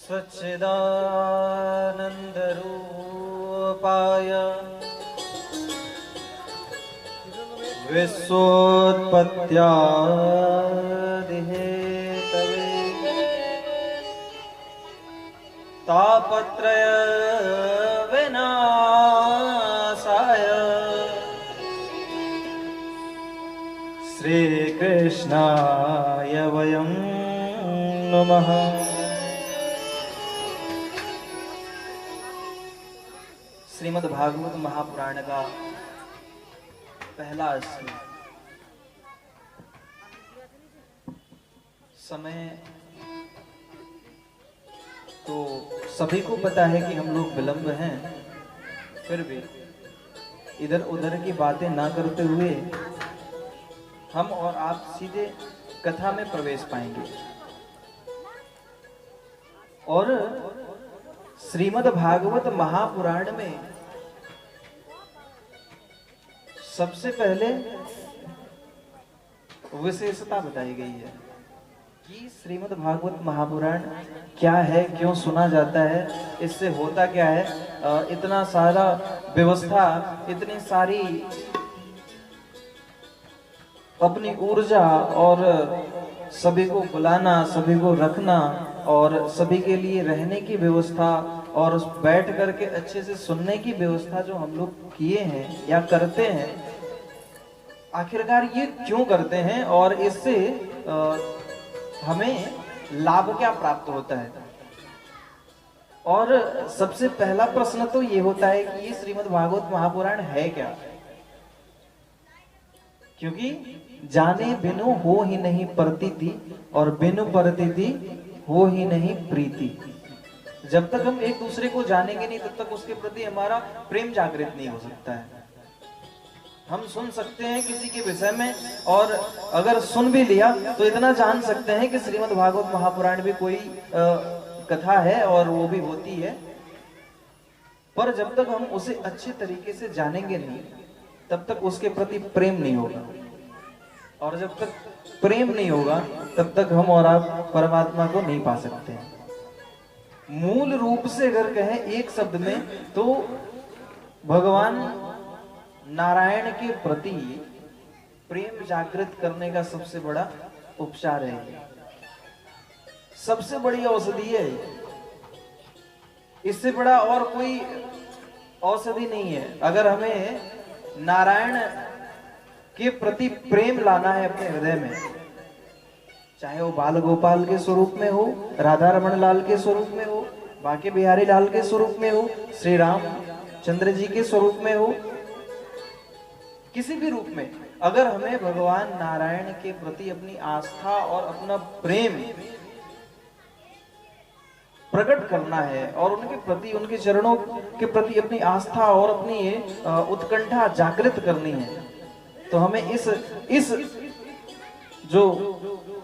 सच्चिदानन्दरूपाय विश्वोत्पत्त्यादिहेतवे तापत्रय विनाशाय श्रीकृष्णाय वयं नमः। श्रीमद् भागवत महापुराण का पहला श्लोक। समय तो सभी को पता है कि हम लोग विलंब हैं, फिर भी इधर उधर की बातें ना करते हुए हम और आप सीधे कथा में प्रवेश पाएंगे। और श्रीमद् भागवत महापुराण में सबसे पहले विशेषता बताई गई है कि श्रीमद् भागवत महापुराण क्या है, क्यों सुना जाता है, इससे होता क्या है। इतना सारा व्यवस्था, इतनी सारी अपनी ऊर्जा और सभी को बुलाना, सभी को रखना और सभी के लिए रहने की व्यवस्था और बैठ करके अच्छे से सुनने की व्यवस्था जो हम लोग किए हैं या करते हैं, आखिरकार ये क्यों करते हैं और इससे हमें लाभ क्या प्राप्त होता है। और सबसे पहला प्रश्न तो ये होता है कि ये श्रीमद् भागवत महापुराण है क्या। क्योंकि जाने बिनु हो ही नहीं प्रतीति और बिनु प्रतीति हो ही नहीं प्रीति। जब तक हम एक दूसरे को जानेंगे नहीं तब तक उसके प्रति हमारा प्रेम जागृत नहीं हो सकता है। हम सुन सकते हैं किसी के विषय में और अगर सुन भी लिया तो इतना जान सकते हैं कि श्रीमद् भागवत महापुराण भी कोई कथा है और वो भी होती है, पर जब तक हम उसे अच्छे तरीके से जानेंगे नहीं तब तक उसके प्रति प्रेम नहीं होगा। और जब तक प्रेम नहीं होगा तब तक हम और आप परमात्मा को नहीं पा सकते हैं। मूल रूप से अगर कहें एक शब्द में तो भगवान नारायण के प्रति प्रेम जागृत करने का सबसे बड़ा उपचार है, सबसे बड़ी औषधि है। इससे बड़ा और कोई औषधि नहीं है। अगर हमें नारायण के प्रति प्रेम लाना है अपने हृदय में, चाहे वो बाल गोपाल के स्वरूप में हो, राधा रमन लाल के स्वरूप में हो, बांके बिहारी लाल के स्वरूप में हो, श्री राम चंद्र जी के स्वरूप में हो, किसी भी रूप में, अगर हमें भगवान नारायण के प्रति अपनी आस्था और अपना प्रेम प्रकट करना है और उनके प्रति, उनके चरणों के प्रति अपनी आस्था और अपनी उत्कंठा जागृत करनी है, तो हमें इस जो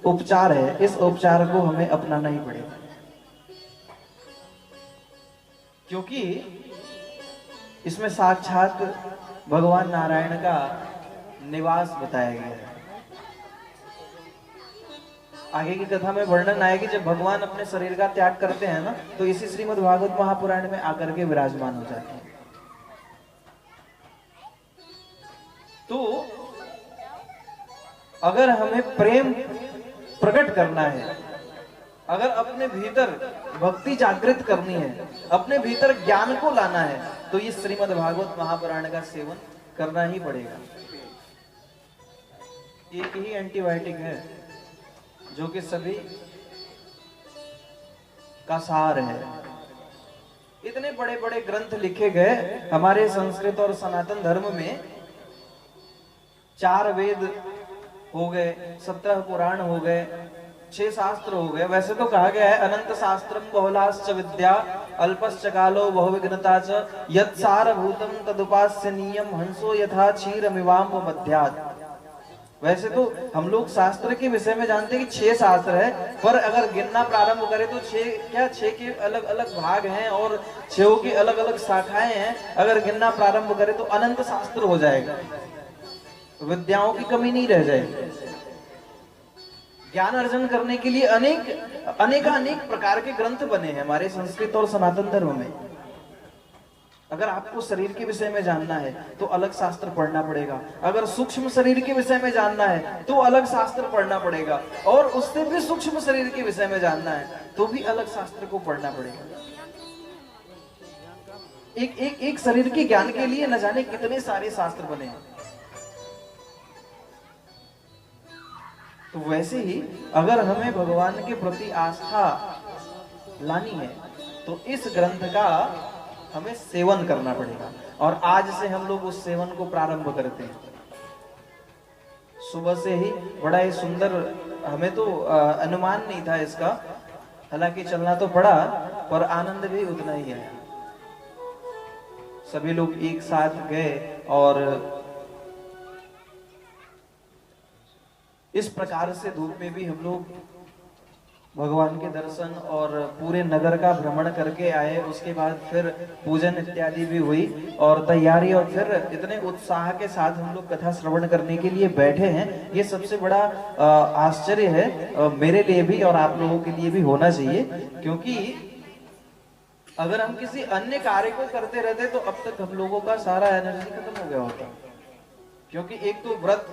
उपचार है, इस उपचार को हमें अपनाना ही पड़ेगा। क्योंकि इसमें साक्षात भगवान नारायण का निवास बताया गया है। आगे की कथा में वर्णन आएगी जब भगवान अपने शरीर का त्याग करते हैं ना, तो इसी श्रीमद् भागवत महापुराण में आकर के विराजमान हो जाते हैं। तो अगर हमें प्रेम प्रकट करना है, अगर अपने भीतर भक्ति जागृत करनी है, अपने भीतर ज्ञान को लाना है, तो ये श्रीमद् भागवत महापुराण का सेवन करना ही पड़ेगा। एक ही एंटीबायोटिक है जो कि सभी का सार है। इतने बड़े बड़े ग्रंथ लिखे गए हमारे संस्कृत और सनातन धर्म में। 4 वेद हो गए, 17 पुराण हो गए, 6 शास्त्र हो गए। वैसे तो कहा गया है अनंत शास्त्रम बहुलाश्च विद्या अल्पश्च कालो बहुविघ्नता च यत्सारभूतम तदुपास्यनीयम हंसो यथा क्षीरमिवाम्ब मध्यात्। वैसे तो हम लोग शास्त्र के विषय में जानते हैं कि 6 शास्त्र है, पर अगर गिनना प्रारंभ करें तो 6 के अलग अलग भाग हैं और 6 की अलग अलग शाखाएं हैं। अगर गिनना प्रारंभ करें तो अनंत शास्त्र हो जाएगा, विद्याओं की कमी नहीं रह जाएगी। ज्ञान अर्जन करने के लिए अनेक प्रकार के ग्रंथ बने हैं हमारे संस्कृत और सनातन धर्म में। अगर आपको शरीर के विषय में जानना है तो अलग शास्त्र पढ़ना पड़ेगा, अगर सूक्ष्म शरीर के विषय में जानना है तो अलग शास्त्र पढ़ना पड़ेगा, और उससे भी सूक्ष्म शरीर के विषय में जानना है तो भी अलग शास्त्र को पढ़ना पड़ेगा। एक शरीर के ज्ञान के लिए न जाने कितने सारे शास्त्र बने हैं। तो वैसे ही अगर हमें भगवान के प्रति आस्था लानी है तो इस ग्रंथ का हमें सेवन करना पड़ेगा, और आज से हम लोग उस सेवन को प्रारंभ करते हैं। सुबह से ही बड़ा ही सुंदर, हमें तो अनुमान नहीं था इसका, हालांकि चलना तो पड़ा पर आनंद भी उतना ही आया। सभी लोग एक साथ गए और इस प्रकार से धूप में भी हम लोग भगवान के दर्शन और पूरे नगर का भ्रमण करके आए। उसके बाद फिर पूजन इत्यादि भी हुई और तैयारी, और फिर इतने उत्साह के साथ हम लोग कथा श्रवण करने के लिए बैठे हैं। ये सबसे बड़ा आश्चर्य है मेरे लिए भी और आप लोगों के लिए भी होना चाहिए, क्योंकि अगर हम किसी अन्य कार्य को करते रहते तो अब तक हम लोगों का सारा एनर्जी खत्म हो गया होता। क्योंकि एक तो व्रत,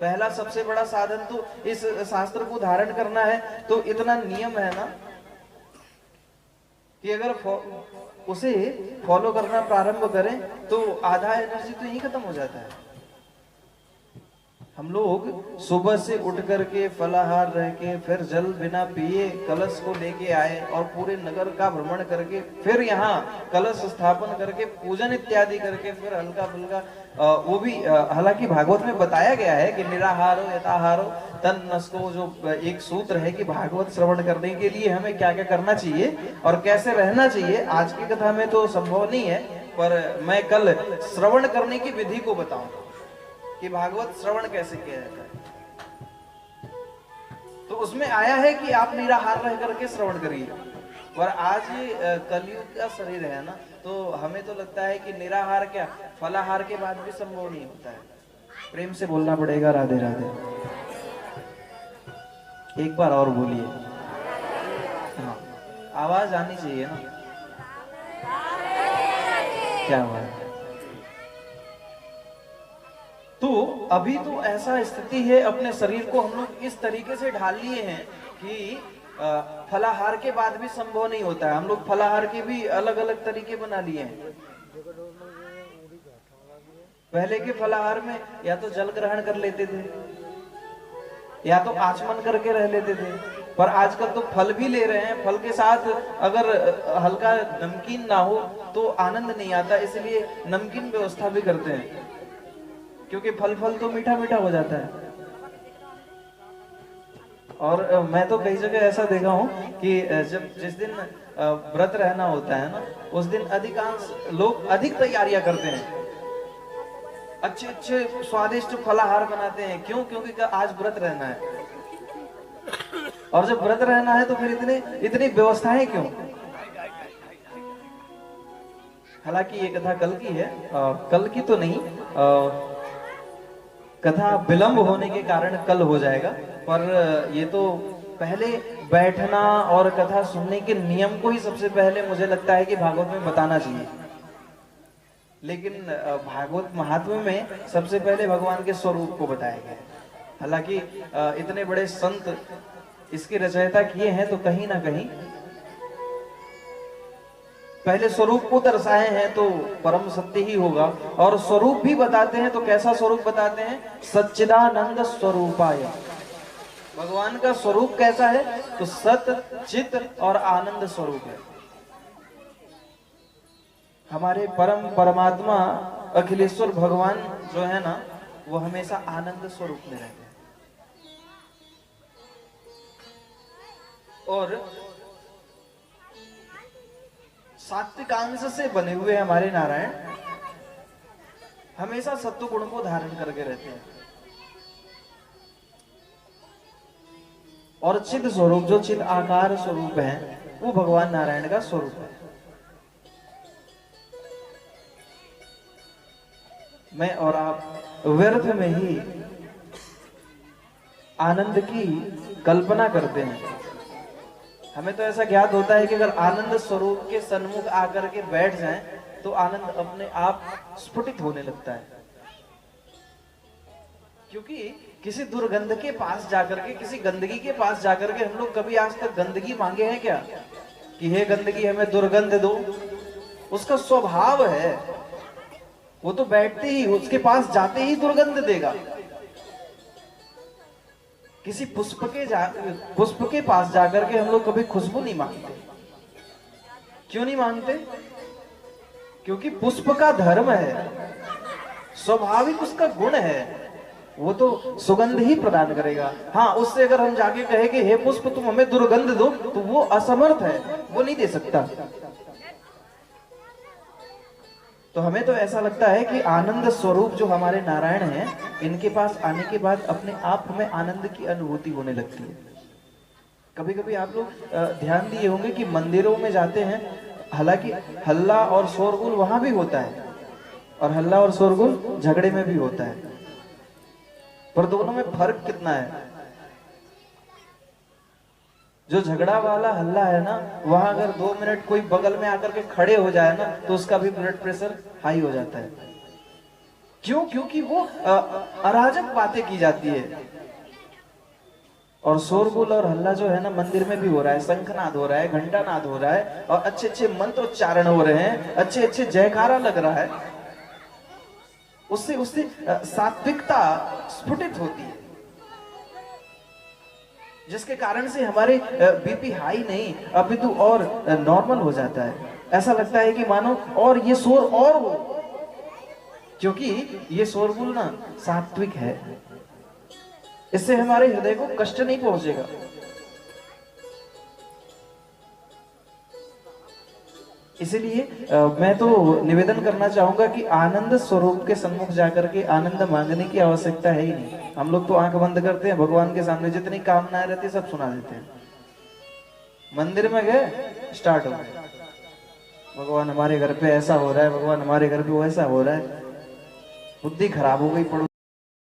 पहला सबसे बड़ा साधन तो इस शास्त्र को धारण करना है, तो इतना नियम है ना कि अगर उसे फॉलो करना प्रारंभ करें तो आधा एनर्जी तो यही खत्म हो जाता है। हम लोग सुबह से उठ करके फलाहार रह के फिर जल बिना पिए कलश को लेके आए और पूरे नगर का भ्रमण करके फिर यहाँ कलश स्थापन करके पूजन इत्यादि करके फिर हल्का फुल्का वो भी, हालांकि भागवत में बताया गया है कि निराहारो यथाहारो तन नस्को, जो एक सूत्र है कि भागवत श्रवण करने के लिए हमें क्या क्या करना चाहिए और कैसे रहना चाहिए। आज की कथा में तो संभव नहीं है, पर मैं कल श्रवण करने की विधि को बताऊंगा कि भागवत श्रवण कैसे किया जाता है। तो उसमें आया है कि आप निराहार रह करके श्रवण करिए, पर आज ये कलयुग का शरीर है ना, तो हमें तो लगता है कि निराहार क्या, फलाहार के बाद भी संभव नहीं होता है। प्रेम से बोलना पड़ेगा राधे राधे। एक बार और बोलिए, हाँ आवाज आनी चाहिए ना, क्या बात। तो अभी तो ऐसा स्थिति है, अपने शरीर को हम लोग इस तरीके से ढाल लिए हैं कि फलाहार के बाद भी संभव नहीं होता है। हम लोग फलाहार के भी अलग अलग तरीके बना लिए हैं। पहले के फलाहार में या तो जल ग्रहण कर लेते थे या तो आचमन करके रह लेते थे, पर आजकल तो फल भी ले रहे हैं। फल के साथ अगर हल्का नमकीन ना हो तो आनंद नहीं आता, इसलिए नमकीन व्यवस्था भी करते हैं, क्योंकि फल तो मीठा मीठा हो जाता है। और मैं तो कई जगह ऐसा देखा हूं कि जिस दिन व्रत रहना होता है ना, उस दिन अधिकांश लोग अधिक तैयारियां करते हैं, अच्छे अच्छे स्वादिष्ट फलाहार बनाते हैं। क्यों? क्योंकि आज व्रत रहना है, और जब व्रत रहना है तो फिर इतनी व्यवस्थाएं क्यों? हालांकि ये कथा कल की है, कल की तो नहीं, कथा विलंब होने के कारण कल हो जाएगा, पर ये तो पहले बैठना और कथा सुनने के नियम को ही सबसे पहले मुझे लगता है कि भागवत में बताना चाहिए। लेकिन भागवत महात्म्य में सबसे पहले भगवान के स्वरूप को बताया गया है। हालांकि इतने बड़े संत इसके रचयिता किए हैं, तो कहीं ना कहीं पहले स्वरूप को दर्शाए हैं तो परम सत्य ही होगा। और स्वरूप भी बताते हैं, तो कैसा स्वरूप बताते हैं? सच्चिदानंद स्वरूपाय। भगवान का स्वरूप कैसा है? तो सत चित और आनंद स्वरूप है। हमारे परम परमात्मा अखिलेश्वर भगवान जो है ना, वो हमेशा आनंद स्वरूप में रहते हैं। और सात्विक अंश से बने हुए हमारे नारायण हमेशा सत्व गुण को धारण करके रहते हैं। और चिद स्वरूप, जो चिद आकार स्वरूप है, वो भगवान नारायण का स्वरूप है। मैं और आप व्यर्थ में ही आनंद की कल्पना करते हैं। हमें तो ऐसा ज्ञात होता है कि अगर आनंद स्वरूप के सन्मुख आकर के बैठ जाएं तो आनंद अपने आप स्फुटित होने लगता है। क्योंकि किसी दुर्गंध के पास जाकर के, किसी गंदगी के पास जाकर के हम लोग कभी आज तक गंदगी मांगे हैं क्या कि हे गंदगी हमें दुर्गंध दो? उसका स्वभाव है, वो तो बैठते ही, उसके पास जाते ही दुर्गंध देगा। किसी पुष्प के पास जाकर के हम लोग कभी खुशबू नहीं मांगते। क्यों नहीं मांगते? क्योंकि पुष्प का धर्म है, स्वाभाविक उसका गुण है, वो तो सुगंध ही प्रदान करेगा। हाँ, उससे अगर हम जाके कहे कि हे पुष्प तुम हमें दुर्गंध दो, तो वो असमर्थ है, वो नहीं दे सकता। तो हमें तो ऐसा लगता है कि आनंद स्वरूप जो हमारे नारायण हैं, इनके पास आने के बाद अपने आप हमें आनंद की अनुभूति होने लगती है। कभी कभी आप लोग ध्यान दिए होंगे कि मंदिरों में जाते हैं, हालांकि हल्ला और शोरगुल वहां भी होता है, और हल्ला और शोरगुल झगड़े में भी होता है, पर दोनों में फर्क कितना है? जो झगड़ा वाला हल्ला है ना, वहां अगर 2 मिनट कोई बगल में आकर के खड़े हो जाए ना, तो उसका भी ब्लड प्रेशर हाई हो जाता है। क्यों? क्योंकि वो अराजक बातें की जाती है। और शोरगुल और हल्ला जो है ना, मंदिर में भी हो रहा है, शंखनाद हो रहा है, घंटानाद हो रहा है, और अच्छे अच्छे मंत्रोच्चारण हो रहे हैं, अच्छे अच्छे जयकारा लग रहा है, उससे उससे सात्विकता स्फुटित होती है, जिसके कारण से हमारे बीपी हाई नहीं अपितु और नॉर्मल हो जाता है। ऐसा लगता है कि मानो और ये शोर और हो, क्योंकि ये शोरगुल ना सात्विक है, इससे हमारे हृदय को कष्ट नहीं पहुंचेगा। इसीलिए मैं तो निवेदन करना चाहूंगा कि आनंद स्वरूप के सम्मुख जाकर के आनंद मांगने की आवश्यकता है ही नहीं। हम लोग तो आंख बंद करते हैं, भगवान के सामने जितनी कामनाएं रहती है सब सुना देते हैं। मंदिर में गए, स्टार्ट हो गए, भगवान हमारे घर पे ऐसा हो रहा है, भगवान हमारे घर पे वैसा हो रहा है। बुद्धि खराब हो गई।